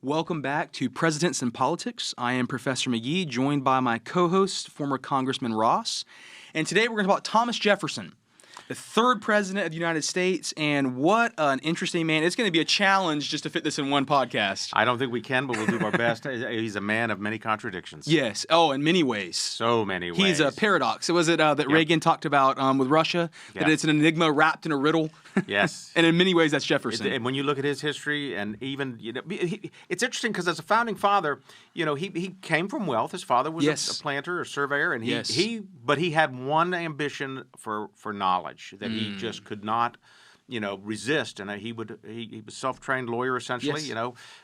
Welcome back to Presidents in Politics. I am Professor McGee, joined by my co-host, former Congressman Ross. And today we're going to talk about Thomas Jefferson, the third president of the United States, and what an interesting man. It's going to be a challenge just to fit this in one podcast. I don't think we can, but we'll do our best. He's a man of many contradictions. Yes. Oh, in many ways. So many ways. He's a paradox. Was it that Reagan talked about with Russia? That it's an enigma wrapped in a riddle? Yes. And in many ways, that's Jefferson. And when you look at his history, and even, it's interesting because as a founding father, he came from wealth. His father was a planter, a surveyor, and but he had one ambition for knowledge that he just could not, resist. And he was a self-trained lawyer, essentially,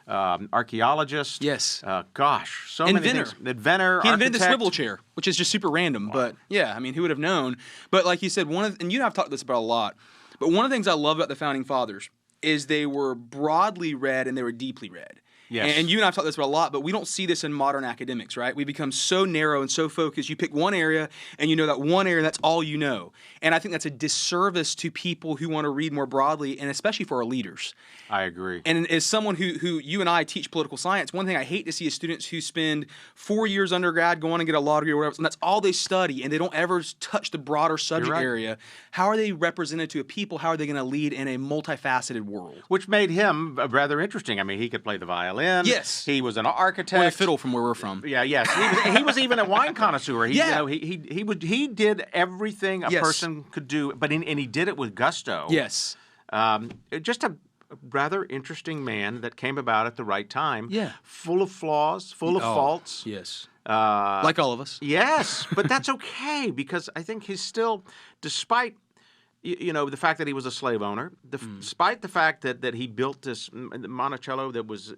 archaeologist. Yes. So many things. Inventor, he invented the swivel chair, which is just super random. Wow. But, yeah, I mean, who would have known? But like you said, and you and I have talked this about a lot, but one of the things I love about the Founding Fathers is they were broadly read and they were deeply read. Yes. And you and I have talked this about a lot, but we don't see this in modern academics, right? We become so narrow and so focused. You pick one area, and you know that one area, that's all you know. And I think that's a disservice to people who want to read more broadly, and especially for our leaders. I agree. And as someone who you and I teach political science, one thing I hate to see is students who spend 4 years undergrad going to get a law degree or whatever, and that's all they study, and they don't ever touch the broader subject area. How are they represented to a people? How are they going to lead in a multifaceted world? Which made him rather interesting. I mean, he could play the violin. Yes. He was an architect. Or a fiddle from where we're from. Yeah, yes. He was even a wine connoisseur. He did everything a person could do, and he did it with gusto. Yes. Just a rather interesting man that came about at the right time. Yeah. Full of flaws, full of faults. Yes. Like all of us. Yes, but that's okay because I think he's still, despite the fact that he was a slave owner, despite the fact that he built this Monticello that was,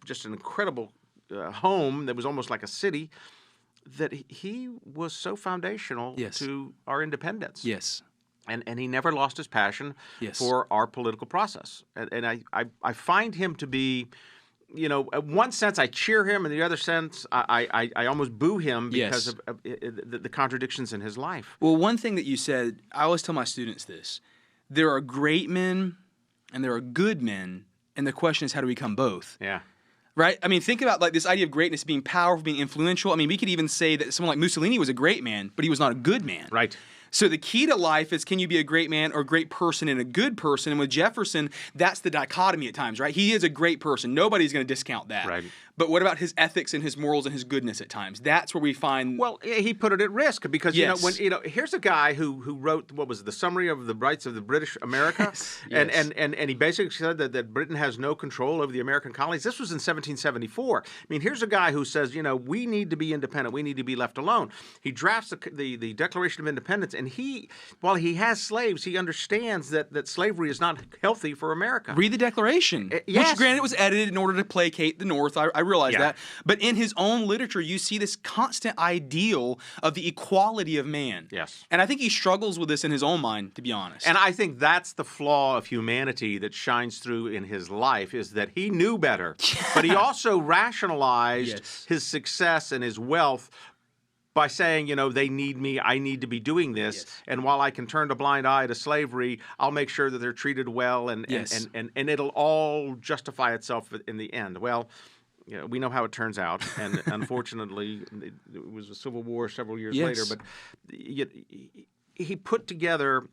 just an incredible home that was almost like a city, that he was so foundational to our independence. Yes. And he never lost his passion for our political process. And I find him to be, in one sense I cheer him, in the other sense I almost boo him because of the contradictions in his life. Well, one thing that you said, I always tell my students this: there are great men and there are good men, and the question is how do we become both? Yeah. Right? I mean, think about like this idea of greatness being powerful, being influential. I mean, we could even say that someone like Mussolini was a great man, but he was not a good man. Right. So the key to life is, can you be a great man or a great person and a good person? And with Jefferson, that's the dichotomy at times, right? He is a great person. Nobody's going to discount that. Right. But what about his ethics and his morals and his goodness at times? That's where we find... Well, he put it at risk because, here's a guy who wrote, what was it, the Summary of the Rights of the British America? Yes. And he basically said that Britain has no control over the American colonies. This was in 1774. I mean, here's a guy who says, we need to be independent. We need to be left alone. He drafts the Declaration of Independence, and while he has slaves, he understands that slavery is not healthy for America. Read the Declaration, which granted was edited in order to placate the North. I realize that. But in his own literature, you see this constant ideal of the equality of man. Yes. And I think he struggles with this in his own mind, to be honest. And I think that's the flaw of humanity that shines through in his life, is that he knew better. But he also rationalized his success and his wealth by saying, they need me, I need to be doing this, and while I can turn a blind eye to slavery, I'll make sure that they're treated well, and it'll all justify itself in the end. Well, we know how it turns out, and unfortunately, it was a civil war several years later. But he put together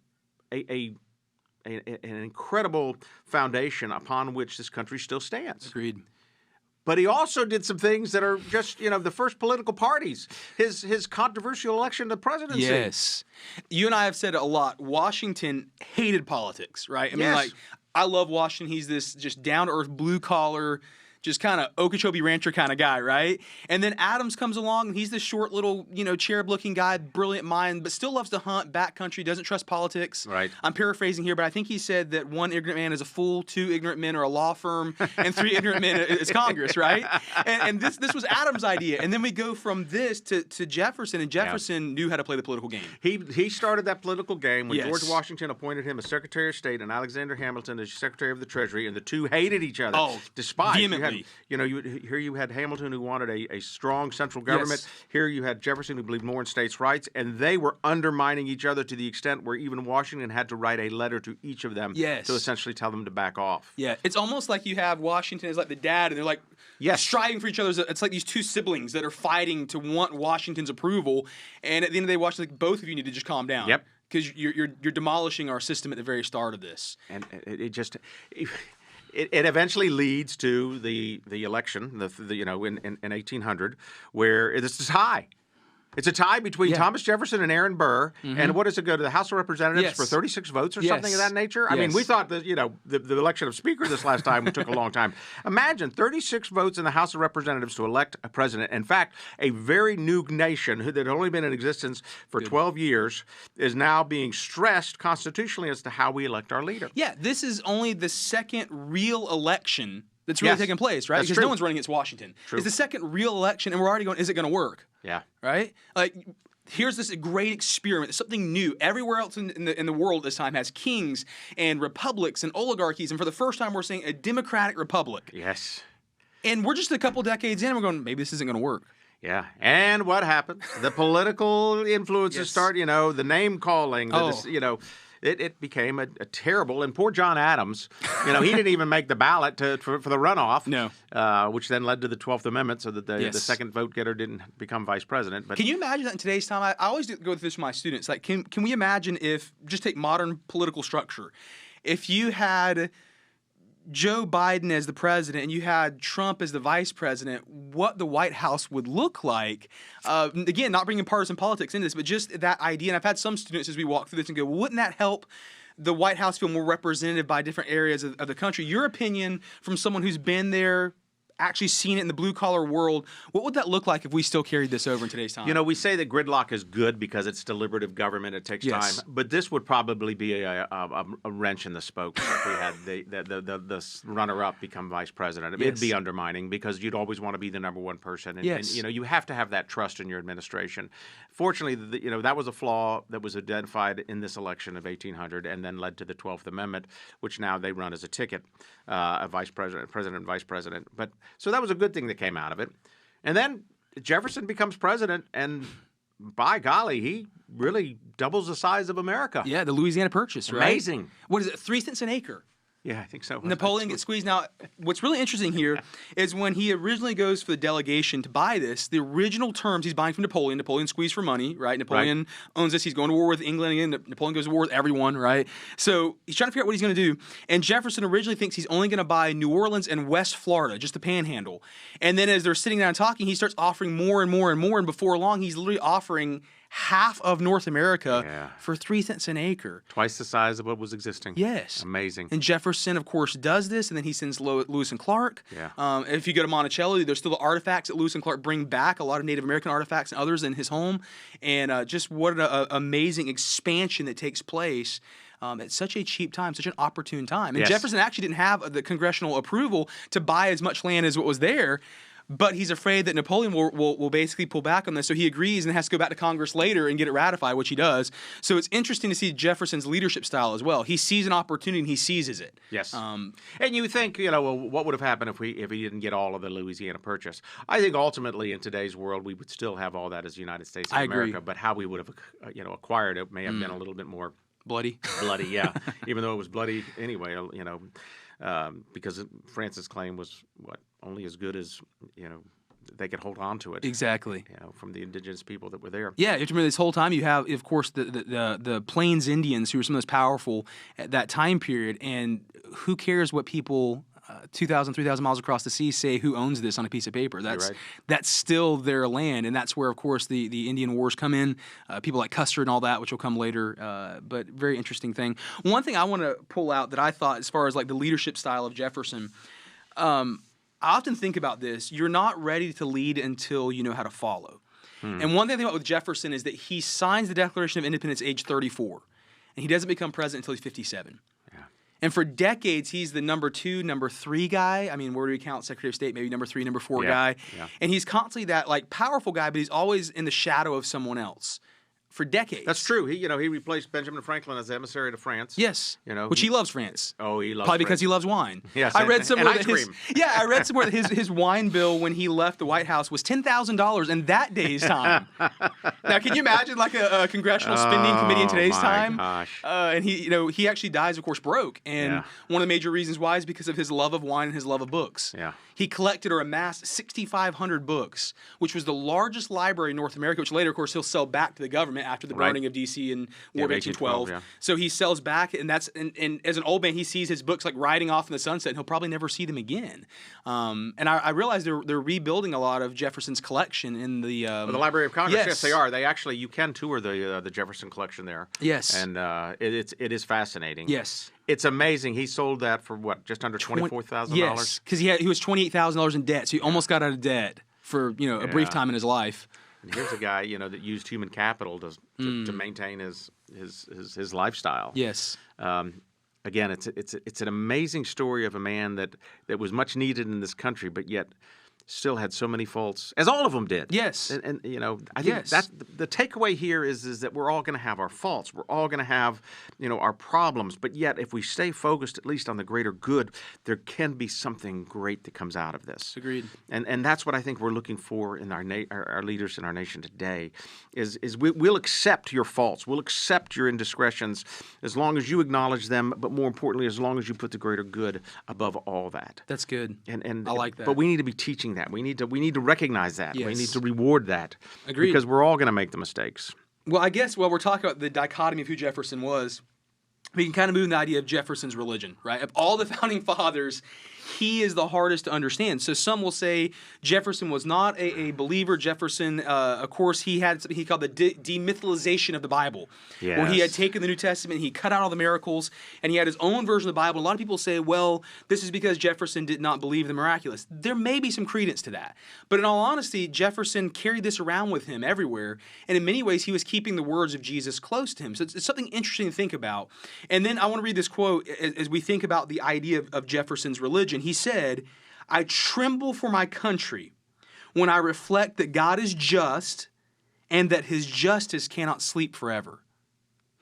an incredible foundation upon which this country still stands. Agreed. But he also did some things that are just, the first political parties. His controversial election to the presidency. Yes. You and I have said it a lot. Washington hated politics, right? I mean, I love Washington. He's this just down-to-earth, blue-collar, just kind of Okeechobee rancher kind of guy, right? And then Adams comes along, and he's this short little, cherub-looking guy, brilliant mind, but still loves to hunt, backcountry, doesn't trust politics. Right. I'm paraphrasing here, but I think he said that 1 ignorant man is a fool, 2 ignorant men are a law firm, and 3 ignorant men is Congress, right? And this was Adams' idea. And then we go from this to Jefferson, and Jefferson knew how to play the political game. He started that political game when George Washington appointed him as Secretary of State and Alexander Hamilton as Secretary of the Treasury, and the two hated each other. Oh, despite vehemently. Absolutely. Here you had Hamilton, who wanted a strong central government. Yes. Here you had Jefferson, who believed more in states' rights, and they were undermining each other to the extent where even Washington had to write a letter to each of them Yes. to essentially tell them to back off. Yeah, it's almost like you have Washington as like the dad, and they're like striving for each other. It's like these two siblings that are fighting to want Washington's approval, and at the end of the day, Washington's like, both of you need to just calm down. Yep. Because you're demolishing our system at the very start of this. And it eventually leads to the election, in 1800, where this is high. It's a tie between Thomas Jefferson and Aaron Burr. Mm-hmm. And what does it go to the House of Representatives for 36 votes or something of that nature? I mean, we thought that, the election of Speaker this last time took a long time. Imagine 36 votes in the House of Representatives to elect a president. In fact, a very new nation that had only been in existence for 12 years is now being stressed constitutionally as to how we elect our leader. Yeah, this is only the second real election that's really taking place, right? Because no one's running against Washington. True. It's the second real election, and we're already going, is it going to work? Yeah. Right? Like, here's this great experiment, something new. Everywhere else in the world this time has kings and republics and oligarchies, and for the first time we're seeing a democratic republic. Yes. And we're just a couple decades in, and we're going, maybe this isn't going to work. Yeah. And what happened? The political influences start, the name calling, It became a terrible, and poor John Adams, he didn't even make the ballot for the runoff. No. Which then led to the 12th Amendment, so that the second vote getter didn't become vice president. But can you imagine that in today's time? I always go through this with my students. Like, can we imagine if, just take modern political structure, if you had Joe Biden as the president and you had Trump as the vice president, what the White House would look like. Again, not bringing partisan politics into this, but just that idea. And I've had some students as we walk through this and go, well, wouldn't that help the White House feel more representative by different areas of the country? Your opinion from someone who's been there, actually seen it in the blue-collar world, what would that look like if we still carried this over in today's time? We say that gridlock is good because it's deliberative government. It takes time. But this would probably be a wrench in the spokes if we had the runner-up become vice president. It'd be undermining because you'd always want to be the number one person. And you have to have that trust in your administration. Fortunately, that was a flaw that was identified in this election of 1800 and then led to the 12th Amendment, which now they run as a ticket, president and vice president. But so that was a good thing that came out of it. And then Jefferson becomes president, and by golly, he really doubles the size of America. Yeah, the Louisiana Purchase, right? Amazing. What is it, 3 cents an acre? Yeah, I think so. Napoleon gets squeezed. Now, what's really interesting here is when he originally goes for the delegation to buy this, the original terms he's buying from Napoleon. Napoleon squeezed for money, right? Napoleon owns this. He's going to war with England again. Napoleon goes to war with everyone, right? So he's trying to figure out what he's going to do. And Jefferson originally thinks he's only going to buy New Orleans and West Florida, just the panhandle. And then as they're sitting down talking, he starts offering more and more and more. And before long, he's literally offering half of North America for 3 cents an acre. Twice the size of what was existing. Yes. Amazing. And Jefferson, of course, does this, and then he sends Lewis and Clark. Yeah. If you go to Monticello, there's still the artifacts that Lewis and Clark bring back, a lot of Native American artifacts and others in his home. And just what an amazing expansion that takes place at such a cheap time, such an opportune time. And Jefferson actually didn't have the congressional approval to buy as much land as what was there. But he's afraid that Napoleon will basically pull back on this, so he agrees and has to go back to Congress later and get it ratified, which he does. So it's interesting to see Jefferson's leadership style as well. He sees an opportunity and he seizes it. Yes. And you think, what would have happened if he didn't get all of the Louisiana Purchase? I think ultimately in today's world we would still have all that as the United States of America. Agree. But how we would have acquired it may have been a little bit more bloody. Bloody, yeah. Even though it was bloody anyway, because France's claim was only as good as they could hold on to it. Exactly. From the indigenous people that were there. Yeah, you have to remember this whole time you have, of course, the Plains Indians who were some of the most powerful at that time period, and who cares what people 2,000, 3,000 miles across the sea say who owns this on a piece of paper. That's still their land, and that's where, of course, the Indian Wars come in, people like Custer and all that, which will come later, but very interesting thing. One thing I want to pull out that I thought as far as like the leadership style of Jefferson, I often think about this. You're not ready to lead until you know how to follow. And one thing I think about with Jefferson is that he signs the Declaration of Independence age 34, and he doesn't become president until he's 57. And for decades, he's the number 2, number 3 guy. I mean, where do we count Secretary of State? Maybe number 3, number 4 guy. Yeah. And he's constantly that like powerful guy, but he's always in the shadow of someone else. for decades. That's true. He replaced Benjamin Franklin as emissary to France. Yes. Which he loves France. Oh, he loves Probably France. because he loves wine. Yes. I read somewhere and ice cream. I read somewhere that his wine bill when he left the White House was $10,000 in that day's time. Now, can you imagine like a congressional spending committee in today's time? Gosh. And he actually dies, of course, broke. And one of the major reasons why is because of his love of wine and his love of books. Yeah. He collected or amassed 6,500 books, which was the largest library in North America, which later, of course, he'll sell back to the government after the burning of D.C. in War of 1812. Yeah. So he sells back, and as an old man, he sees his books like riding off in the sunset, and he'll probably never see them again. And I realize they're rebuilding a lot of Jefferson's collection in the Library of Congress. Yes. Yes, they are. They actually, you can tour the Jefferson collection there. Yes. And it is fascinating. Yes. It's amazing. He sold that for what, just under $24,000? Yes, because he was $28,000 in debt, so he almost got out of debt for a brief time in his life. And here's a guy that used human capital to maintain his lifestyle. Yes. Again, it's an amazing story of a man that was much needed in this country, but yet still had so many faults, as all of them did. Yes. And I think that's the takeaway here is that we're all going to have our faults. We're all going to have, our problems. But yet, if we stay focused at least on the greater good, there can be something great that comes out of this. Agreed. And that's what I think we're looking for in our leaders in our nation today, is we'll accept your faults. We'll accept your indiscretions as long as you acknowledge them, but more importantly, as long as you put the greater good above all that. That's good. And I like that. But we need to be teaching that. We need to recognize that. Yes. We need to reward that. Agreed. Because we're all going to make the mistakes. Well, I guess while we're talking about the dichotomy of who Jefferson was, we can kind of move in the idea of Jefferson's religion, right? Of all the founding fathers, he is the hardest to understand. So some will say Jefferson was not a believer. Jefferson, of course, he had something he called the demythalization of the Bible, where he had taken the New Testament, he cut out all the miracles, and he had his own version of the Bible. A lot of people say, well, this is because Jefferson did not believe the miraculous. There may be some credence to that. But in all honesty, Jefferson carried this around with him everywhere, and in many ways, he was keeping the words of Jesus close to him. So it's something interesting to think about. And then I want to read this quote as we think about the idea of Jefferson's religion. He said, "I tremble for my country when I reflect that God is just and that his justice cannot sleep forever."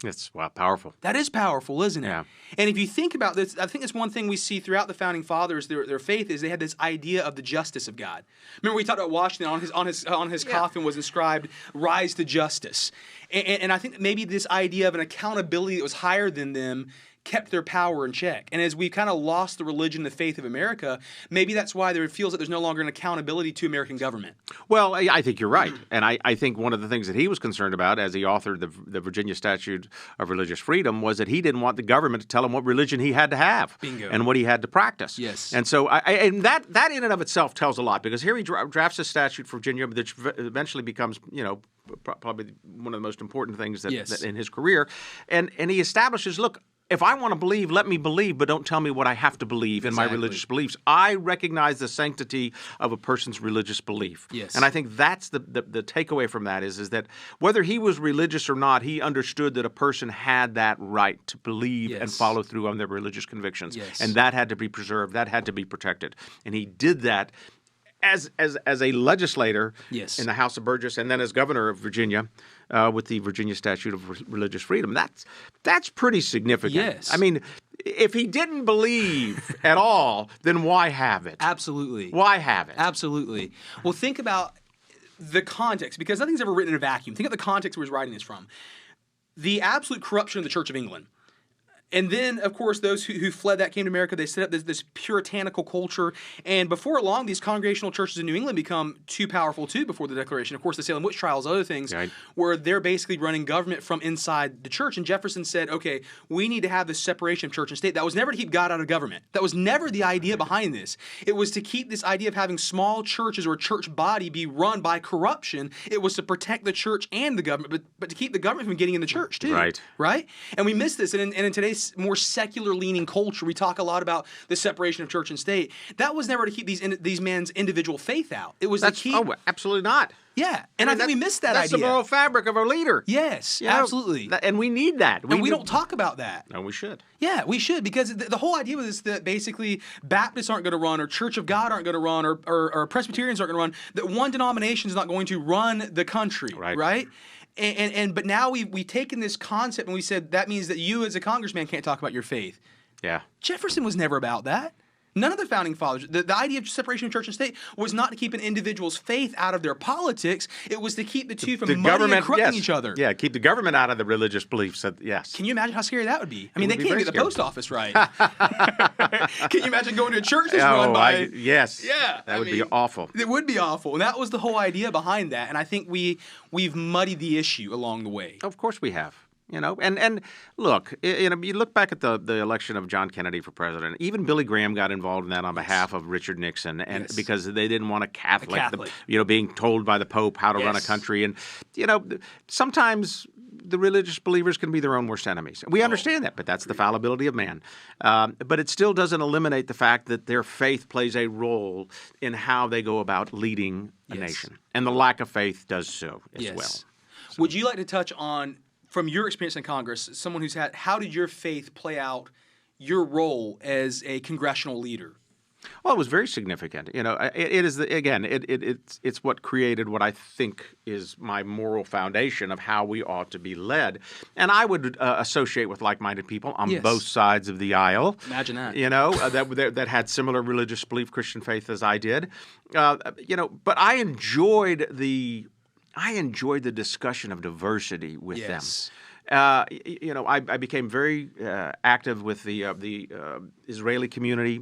That's powerful. That is powerful, isn't it? Yeah. And if you think about this, I think it's one thing we see throughout the founding fathers. Their faith is they had this idea of the justice of God. Remember we talked about Washington on his coffin was inscribed "Rise to Justice," and I think maybe this idea of an accountability that was higher than them kept their power in check. And as we kind of lost the religion, the faith of America, maybe that's why there feels that there's no longer an accountability to American government. Well, I think you're right. And I think one of the things that he was concerned about as he authored the Virginia Statute of Religious Freedom was that he didn't want the government to tell him what religion he had to have. Bingo. And what he had to practice. Yes. And so and that in and of itself tells a lot, because here he drafts a statute for Virginia that eventually becomes, probably one of the most important things that in his career. And he establishes, look, if I want to believe, let me believe, but don't tell me what I have to believe in my religious beliefs. I recognize the sanctity of a person's religious belief. Yes. And I think that's the takeaway from that is that whether he was religious or not, he understood that a person had that right to believe and follow through on their religious convictions. Yes. And that had to be preserved. That had to be protected. And he did that as a legislator in the House of Burgess and then as governor of Virginia with the Virginia Statute of Religious Freedom. That's pretty significant. Yes. I mean, if he didn't believe at all, then why have it? Absolutely. Why have it? Absolutely. Well, think about the context, because nothing's ever written in a vacuum. Think of the context where he's writing this from. The absolute corruption of the Church of England. And then, of course, those who fled that came to America. They set up this puritanical culture. And before long, these congregational churches in New England become too powerful, too, before the Declaration. Of course, the Salem witch trials, other things, where they're basically running government from inside the church. And Jefferson said, okay, we need to have this separation of church and state. That was never to keep God out of government. That was never the idea behind this. It was to keep this idea of having small churches or a church body be run by corruption. It was to protect the church and the government, but to keep the government from getting in the church, too. Right? And we miss this. And in today's more secular-leaning culture, we talk a lot about the separation of church and state. That was never to keep these men's individual faith out. It was to keep... Oh, absolutely not. Yeah, and I think we missed that idea. That's the moral fabric of our leader. Yes, absolutely. And we need that. And we don't talk about that. No, we should. Yeah, we should, because the whole idea was that basically Baptists aren't going to run, or Church of God aren't going to run, or Presbyterians aren't going to run, that one denomination is not going to run the country, right? But now we've taken this concept and we said that means that you as a congressman can't talk about your faith. Yeah. Jefferson was never about that. None of the founding fathers, the idea of separation of church and state was not to keep an individual's faith out of their politics. It was to keep the two from muddying and corrupting each other. Yeah, keep the government out of the religious beliefs. Yes. Can you imagine how scary that would be? I mean, they can't get the post office right. Can you imagine going to a church that's run by... Yes. Yeah. That would be awful. It would be awful. And that was the whole idea behind that. And I think we've muddied the issue along the way. Of course we have. You know, and look, you look back at the election of John Kennedy for president. Even Billy Graham got involved in that on behalf of Richard Nixon, and because they didn't want a Catholic. Being told by the Pope how to run a country, and sometimes the religious believers can be their own worst enemies. We understand that, but that's the fallibility of man. But it still doesn't eliminate the fact that their faith plays a role in how they go about leading a nation, and the lack of faith does so as well. So. Would you like to touch on? From your experience in Congress, someone who's how did your faith play out your role as a congressional leader? Well, it was very significant. It's what created what I think is my moral foundation of how we ought to be led. And I would associate with like-minded people on both sides of the aisle. Imagine that. That had similar religious belief, Christian faith as I did. But I enjoyed the discussion of diversity with them. I became very active with the Israeli community,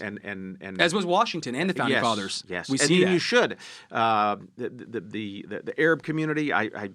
and as was Washington and the founding fathers. Yes, we see that. You should. The Arab community. I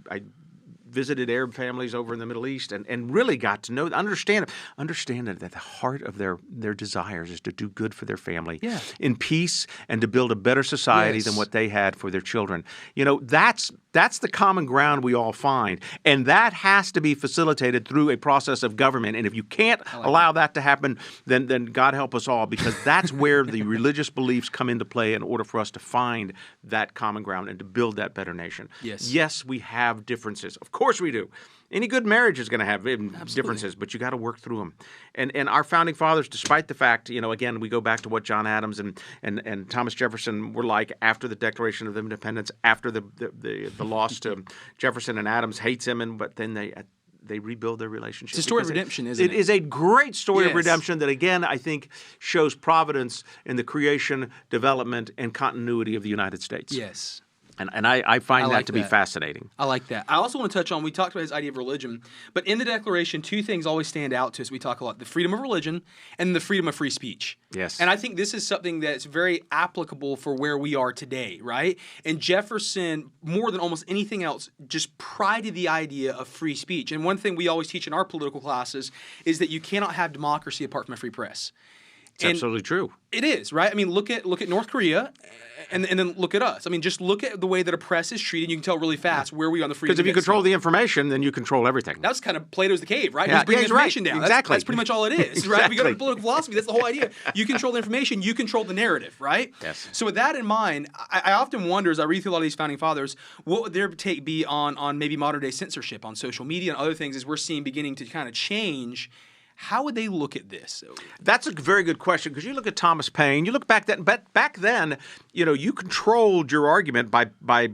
visited Arab families over in the Middle East and really got to know, understand that the heart of their desires is to do good for their family in peace and to build a better society than what they had for their children. That's the common ground we all find, and that has to be facilitated through a process of government. And if you can't allow that to happen, then God help us all, because that's where the religious beliefs come into play in order for us to find that common ground and to build that better nation. Yes, we have differences. Of course we do. Any good marriage is going to have differences, but you got to work through them. And our founding fathers, despite the fact, again, we go back to what John Adams and Thomas Jefferson were like after the Declaration of Independence, after the loss to Jefferson, and Adams hates him, but then they rebuild their relationship. It's a story of redemption, isn't it? It is a great story of redemption that, again, I think shows providence in the creation, development, and continuity of the United States. Yes. And I find that to be fascinating. I like that. I also want to touch on, we talked about his idea of religion, but in the Declaration, two things always stand out to us. We talk a lot, the freedom of religion and the freedom of free speech. Yes. And I think this is something that's very applicable for where we are today, right? And Jefferson, more than almost anything else, just prided the idea of free speech. And one thing we always teach in our political classes is that you cannot have democracy apart from a free press. It's absolutely true. It is, right? I mean, look at North Korea, and then look at us. I mean, just look at the way that a press is treated. You can tell really fast where we are on the freedom. Because if you control the information, then you control everything. That's kind of Plato's The Cave, right? Yeah, He's bringing information down. Exactly. That's pretty much all it is, right? If we go to political philosophy, that's the whole idea. You control the information, you control the narrative, right? Yes. So with that in mind, I often wonder, as I read through a lot of these founding fathers, what would their take be on maybe modern-day censorship, on social media and other things as we're seeing beginning to kind of change. How would they look at this? That's a very good question, because you look at Thomas Paine. You look back then, you controlled your argument by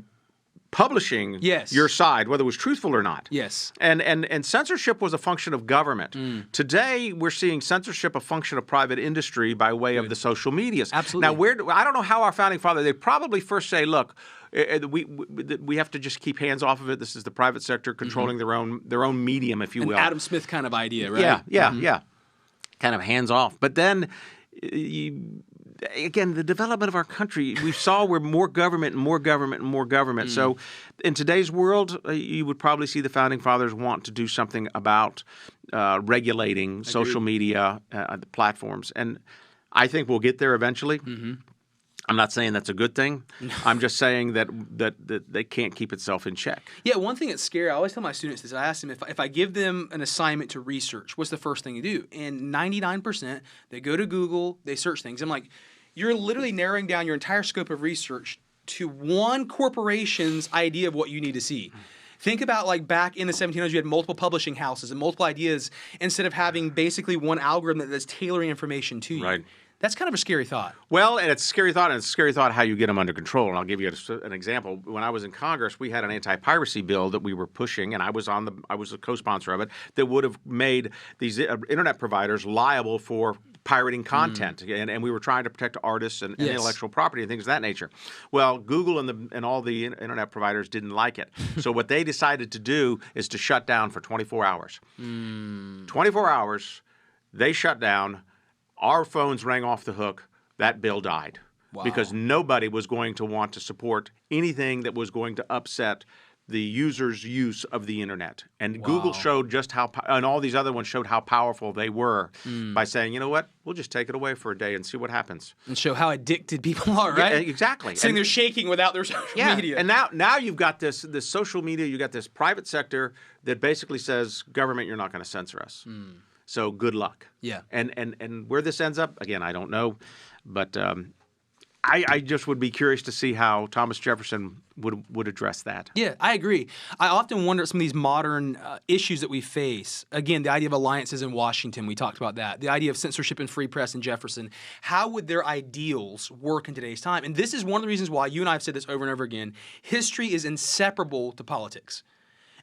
publishing your side, whether it was truthful or not. Yes. And censorship was a function of government. Today, we're seeing censorship a function of private industry by way of the social medias. Absolutely. Now, I don't know how our founding father, they probably first say, look, we have to just keep hands off of it. This is the private sector controlling their own medium, if you will. An Adam Smith kind of idea, right? Yeah. Kind of hands off. But then, again, the development of our country, we saw we're more government and more government and more government. So in today's world, you would probably see the founding fathers want to do something about regulating social media platforms. And I think we'll get there eventually. I'm not saying that's a good thing. I'm just saying that they can't keep itself in check. Yeah, one thing that's scary, I always tell my students this. I ask them, if I give them an assignment to research, what's the first thing you do? And 99%, they go to Google, they search things. I'm like, you're literally narrowing down your entire scope of research to one corporation's idea of what you need to see. Think about like back in the 1700s, you had multiple publishing houses and multiple ideas instead of having basically one algorithm that's tailoring information to you. Right. That's kind of a scary thought. Well, and it's a scary thought, and it's a scary thought how you get them under control. And I'll give you an example. When I was in Congress, we had an anti-piracy bill that we were pushing, and I was a co-sponsor of it, that would have made these internet providers liable for pirating content, and we were trying to protect artists and intellectual property and things of that nature. Well, Google and all the internet providers didn't like it, so what they decided to do is to shut down for 24 hours. 24 hours, they shut down. Our phones rang off the hook. That bill died. Wow. Because nobody was going to want to support anything that was going to upset the user's use of the internet. And Google showed just how, and all these other ones showed how powerful they were by saying, you know what, we'll just take it away for a day and see what happens. And show how addicted people are, right? Yeah, exactly. Sitting there shaking without their social media. And now you've got this social media, you've got this private sector that basically says, government, you're not going to censor us. So good luck. Yeah. And where this ends up, again, I don't know. But I just would be curious to see how Thomas Jefferson would address that. Yeah, I agree. I often wonder some of these modern issues that we face. Again, the idea of alliances in Washington, we talked about that. The idea of censorship and free press in Jefferson. How would their ideals work in today's time? And this is one of the reasons why you and I have said this over and over again. History is inseparable to politics.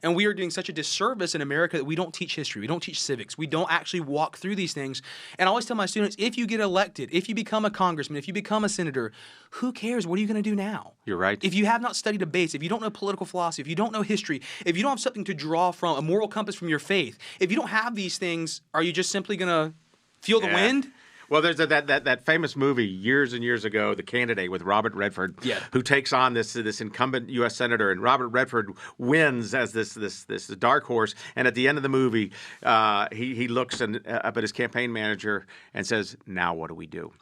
And we are doing such a disservice in America that we don't teach history. We don't teach civics. We don't actually walk through these things. And I always tell my students, if you get elected, if you become a congressman, if you become a senator, who cares? What are you going to do now? You're right. If you have not studied a base, if you don't know political philosophy, if you don't know history, if you don't have something to draw from, a moral compass from your faith, if you don't have these things, are you just simply going to feel the wind? Well, there's that famous movie years and years ago, The Candidate, with Robert Redford, who takes on this incumbent U.S. senator, and Robert Redford wins as this dark horse. And at the end of the movie, he looks up at his campaign manager and says, "Now what do we do?"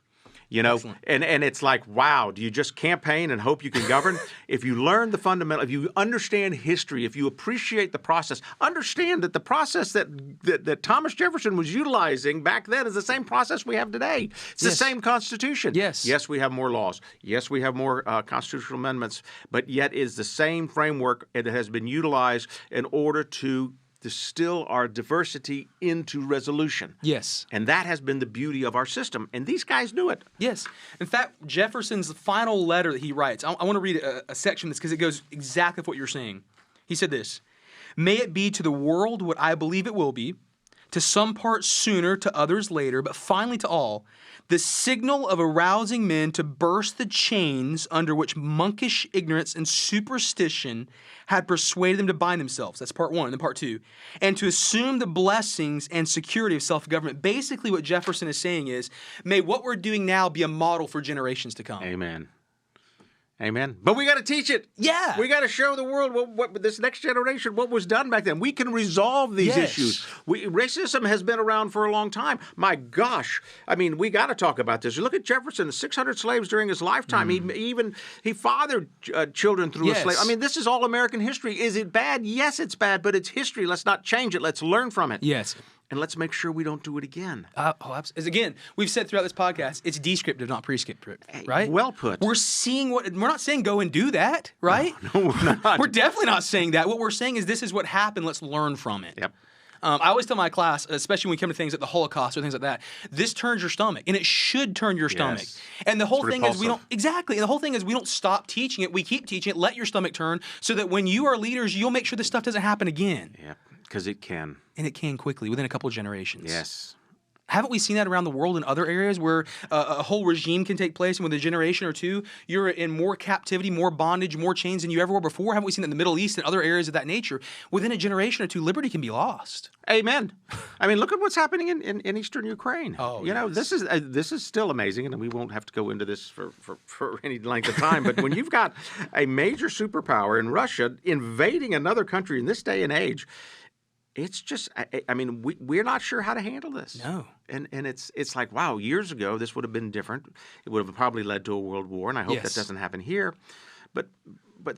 You know, and it's like, wow, do you just campaign and hope you can govern? If you learn the fundamental, if you understand history, if you appreciate the process, understand that the process that Thomas Jefferson was utilizing back then is the same process we have today. It's the same Constitution. Yes, we have more laws. Yes, we have more constitutional amendments, but yet is the same framework that has been utilized in order to distill our diversity into resolution. Yes. And that has been the beauty of our system. And these guys knew it. Yes. In fact, Jefferson's final letter that he writes, I want to read a section of this because it goes exactly with what you're saying. He said this, "May it be to the world what I believe it will be, to some part sooner, to others later, but finally to all, the signal of arousing men to burst the chains under which monkish ignorance and superstition had persuaded them to bind themselves." That's part one. And then part two. "And to assume the blessings and security of self-government." Basically what Jefferson is saying is, may what we're doing now be a model for generations to come. Amen. Amen. But we got to teach it. Yeah. We got to show the world what this next generation, what was done back then. We can resolve these issues. Racism has been around for a long time. My gosh. I mean, we got to talk about this. You look at Jefferson, 600 slaves during his lifetime. He fathered children through a slave. I mean, this is all American history. Is it bad? Yes, it's bad, but it's history. Let's not change it. Let's learn from it. Yes. And let's make sure we don't do it again. Again, we've said throughout this podcast, it's descriptive, not prescriptive, right? Well put. We're not saying go and do that, right? No, we're not. We're definitely not saying that. What we're saying is this is what happened. Let's learn from it. Yep. I always tell my class, especially when we come to things like the Holocaust or things like that, this turns your stomach, and it should turn your stomach. And the whole thing is we don't stop teaching it. We keep teaching it. Let your stomach turn, so that when you are leaders, you'll make sure this stuff doesn't happen again. Yeah, because it can. And it can quickly, within a couple of generations. Yes. Haven't we seen that around the world in other areas where a whole regime can take place, and within a generation or two, you're in more captivity, more bondage, more chains than you ever were before? Haven't we seen it in the Middle East and other areas of that nature? Within a generation or two, liberty can be lost. Amen. I mean, look at what's happening in eastern Ukraine. You know, this is still amazing, and we won't have to go into this for any length of time. But when you've got a major superpower in Russia invading another country in this day and age, it's just, I mean, we're not sure how to handle this. No. And it's like, wow, years ago, this would have been different. It would have probably led to a world war, and I hope that doesn't happen here. But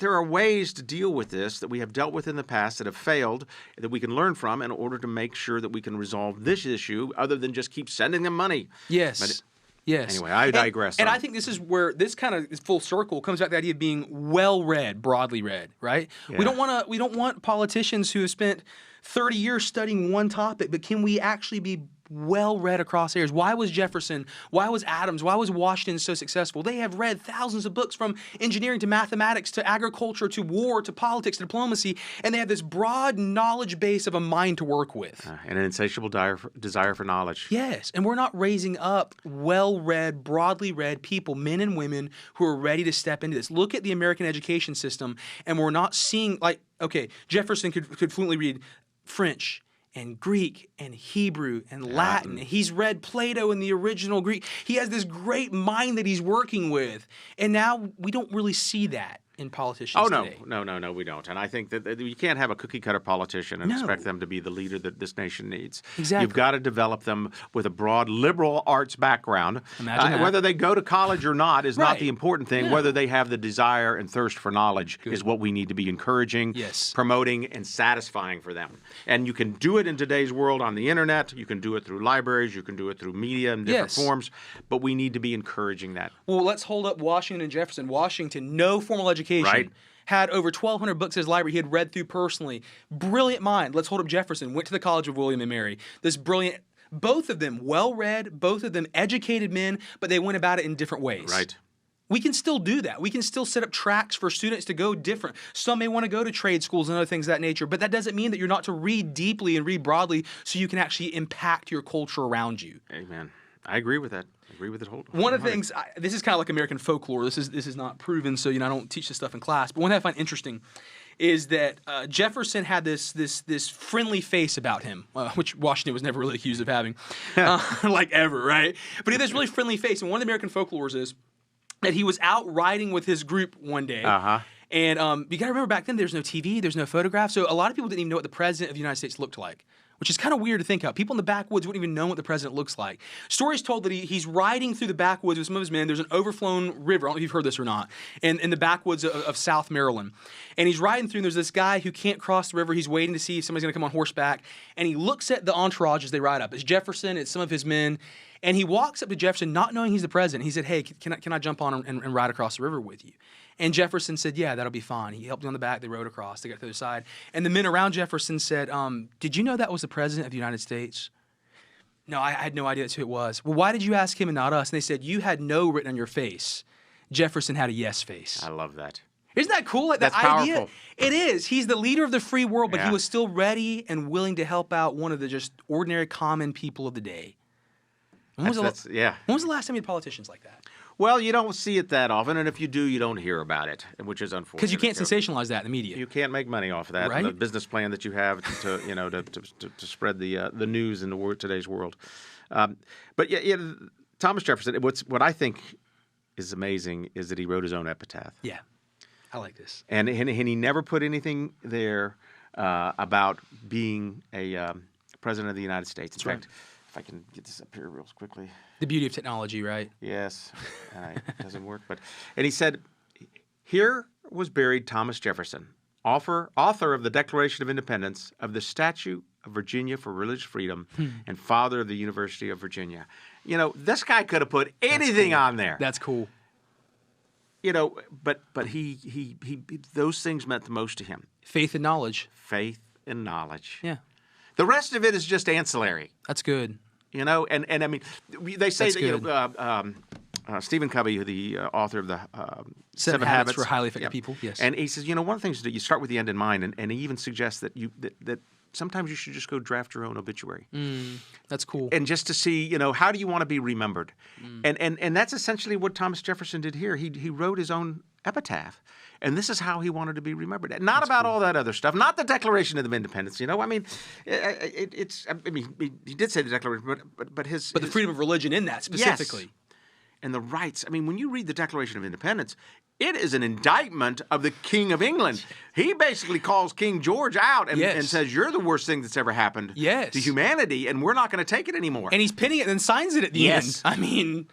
there are ways to deal with this that we have dealt with in the past that have failed, that we can learn from in order to make sure that we can resolve this issue other than just keep sending them money. Yes. Yes. Anyway, I digress. And I think this is where this kind of full circle comes back to the idea of being well read, broadly read, right? Yeah. We don't want politicians who have spent 30 years studying one topic, but can we actually be well read across areas. Why was Jefferson, why was Adams, why was Washington so successful? They have read thousands of books from engineering to mathematics to agriculture to war to politics to diplomacy, and they have this broad knowledge base of a mind to work with. And an insatiable desire for knowledge. Yes, and we're not raising up well-read, broadly read people, men and women, who are ready to step into this. Look at the American education system, and we're not seeing, like, okay, Jefferson could fluently read French and Greek and Hebrew and Latin. He's read Plato in the original Greek. He has this great mind that he's working with, and now we don't really see that in politicians today. No, we don't. And I think that you can't have a cookie-cutter politician and expect them to be the leader that this nation needs. Exactly. You've got to develop them with a broad liberal arts background. Imagine that. Whether they go to college or not is not the important thing. No. Whether they have the desire and thirst for knowledge is what we need to be encouraging, promoting, and satisfying for them. And you can do it in today's world on the internet. You can do it through libraries. You can do it through media in different forms. But we need to be encouraging that. Well, let's hold up Washington and Jefferson. Washington, no formal education. Right. Had over 1,200 books in his library he had read through personally. Brilliant mind. Let's hold up Jefferson. Went to the College of William and Mary. This brilliant, both of them well-read, both of them educated men, but they went about it in different ways. Right. We can still do that. We can still set up tracks for students to go different. Some may want to go to trade schools and other things of that nature, but that doesn't mean that you're not to read deeply and read broadly so you can actually impact your culture around you. Amen. I agree with that. I agree with it wholly. One of the things, this is kind of like American folklore. This is not proven, so I don't teach this stuff in class. But one thing I find interesting is that Jefferson had this friendly face about him, which Washington was never really accused of having, like ever, right? But he had this really friendly face. And one of the American folklores is that he was out riding with his group one day. And you got to remember, back then there's no TV, there's no photograph, so a lot of people didn't even know what the president of the United States looked like, which is kind of weird to think of. People in the backwoods wouldn't even know what the president looks like. Stories told that he's riding through the backwoods with some of his men. There's an overflown river. I don't know if you've heard this or not, in the backwoods of South Maryland. And he's riding through, and there's this guy who can't cross the river. He's waiting to see if somebody's going to come on horseback. And he looks at the entourage as they ride up. It's Jefferson, it's some of his men. And he walks up to Jefferson, not knowing he's the president. He said, hey, can I jump on and ride across the river with you? And Jefferson said, yeah, that'll be fine. He helped him on the back. They rode across. They got to the other side. And the men around Jefferson said, did you know that was the president of the United States? No, I had no idea that's who it was. Well, why did you ask him and not us? And they said, you had no written on your face. Jefferson had a yes face. I love that. Isn't that cool? Like, that's that powerful. idea? It is. He's the leader of the free world, but he was still ready and willing to help out one of the just ordinary, common people of the day. When was the last time you had politicians like that? Well, you don't see it that often, and if you do, you don't hear about it, which is unfortunate. Because you can't sensationalize that in the media. You can't make money off of that. Right? The business plan that you have to spread the news in today's world. But Thomas Jefferson. What I think is amazing is that he wrote his own epitaph. Yeah, I like this. And he never put anything there about being a president of the United States. In fact, if I can get this up here real quickly. The beauty of technology, right? Yes. It doesn't work. And he said, here was buried Thomas Jefferson, author of the Declaration of Independence, of the Statute of Virginia for Religious Freedom, and father of the University of Virginia. This guy could have put anything on there. That's cool. But he those things meant the most to him. Faith and knowledge. Faith and knowledge. Yeah. The rest of it is just ancillary. That's good. And I mean, they say that Stephen Covey, the author of the Seven Habits for Highly Effective People. Yes. And he says, one of the things is that you start with the end in mind, and he even suggests that that sometimes you should just go draft your own obituary. That's cool. And just to see, how do you want to be remembered? And that's essentially what Thomas Jefferson did here. He wrote his own epitaph. And this is how he wanted to be remembered. Not about all that other stuff. Not the Declaration of Independence. I mean, he did say the Declaration, but his... But the freedom of religion in that specifically. Yes. And the rights. I mean, when you read the Declaration of Independence, it is an indictment of the King of England. He basically calls King George out and says, you're the worst thing that's ever happened to humanity, and we're not going to take it anymore. And he's pinning it and signs it at the end. I mean...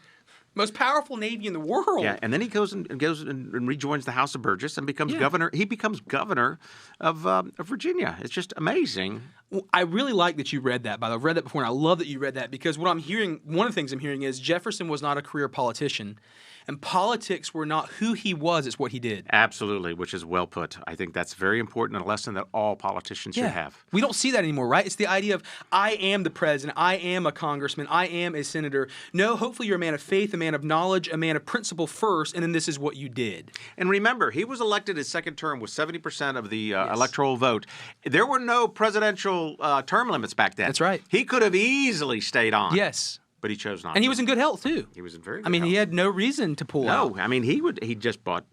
Most powerful navy in the world. Yeah, and then he goes and rejoins the House of Burgess and becomes governor. He becomes governor of Virginia. It's just amazing. Well, I really like that you read that, by the way. I've read that before, and I love that you read that because what I'm hearing, one of the things I'm hearing is Jefferson was not a career politician, and politics were not who he was, it's what he did. Absolutely, which is well put. I think that's very important and a lesson that all politicians should have. We don't see that anymore, right? It's the idea of, I am the president, I am a congressman, I am a senator. No, hopefully you're a man of faith, a man of knowledge, a man of principle first, and then this is what you did. And remember, he was elected his second term with 70% of the electoral vote. There were no presidential term limits back then. That's right. He could have easily stayed on. Yes. But he chose not to. And he was in good health, too. He was in very good I mean, health. he had no reason to pull out. No, I mean, he just bought,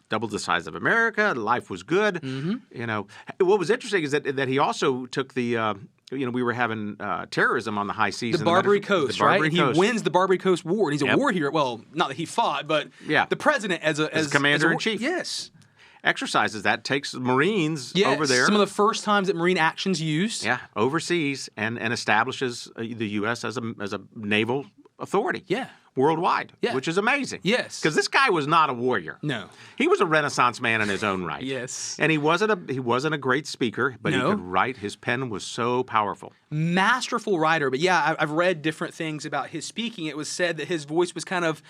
doubled the size of America. Life was good. Mm-hmm. What was interesting is that he also took the, we were having terrorism on the high seas. The Barbary Coast, right? And he wins the Barbary Coast War. And he's a war hero. Well, not that he fought, but the president as commander-in-chief. Yes. Exercises that, takes Marines over there. Some of the first times that Marine action's used. Yeah, overseas, and establishes the U.S. as a naval authority. Yeah. Worldwide, which is amazing. Yes. Because this guy was not a warrior. No. He was a Renaissance man in his own right. Yes. And he wasn't a great speaker, but he could write. His pen was so powerful. Masterful writer. But yeah, I've read different things about his speaking. It was said that his voice was kind of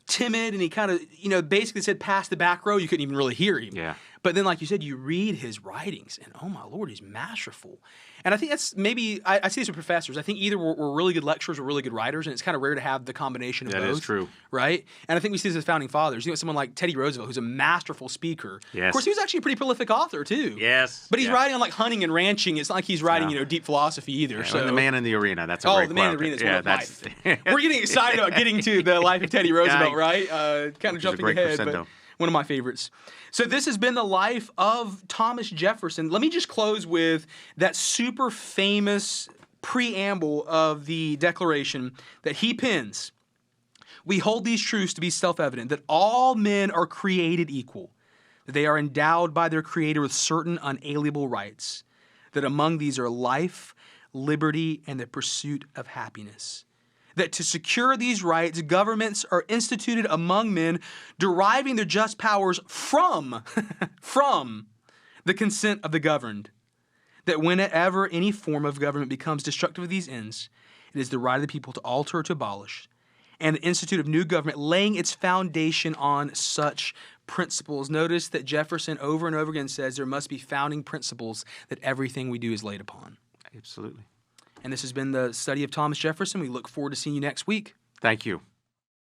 timid, and he kind of, basically said past the back row, you couldn't even really hear him. Yeah. But then, like you said, you read his writings, and oh my Lord, he's masterful. And I think that's maybe, I see this with professors. I think either we're really good lecturers or really good writers, and it's kind of rare to have the combination of both. That is true. Right? And I think we see this as founding fathers. Someone like Teddy Roosevelt, who's a masterful speaker. Yes. Of course, he was actually a pretty prolific author, too. Yes. But he's writing on like hunting and ranching. It's not like he's writing, deep philosophy either. Yeah, So The Man in the Arena. That's a great The Man in the Arena is one of my. We're getting excited about getting to the life of Teddy Roosevelt, right? Kind of jumping ahead, but one of my favorites. So this has been the life of Thomas Jefferson. Let me just close with that super famous preamble of the Declaration that he pens. We hold these truths to be self-evident, that all men are created equal, that they are endowed by their Creator with certain unalienable rights, that among these are life, liberty, and the pursuit of happiness. That to secure these rights, governments are instituted among men, deriving their just powers from the consent of the governed. That whenever any form of government becomes destructive of these ends, it is the right of the people to alter or to abolish, and the institute of new government laying its foundation on such principles. Notice that Jefferson over and over again says there must be founding principles that everything we do is laid upon. Absolutely. And this has been the study of Thomas Jefferson. We look forward to seeing you next week. Thank you.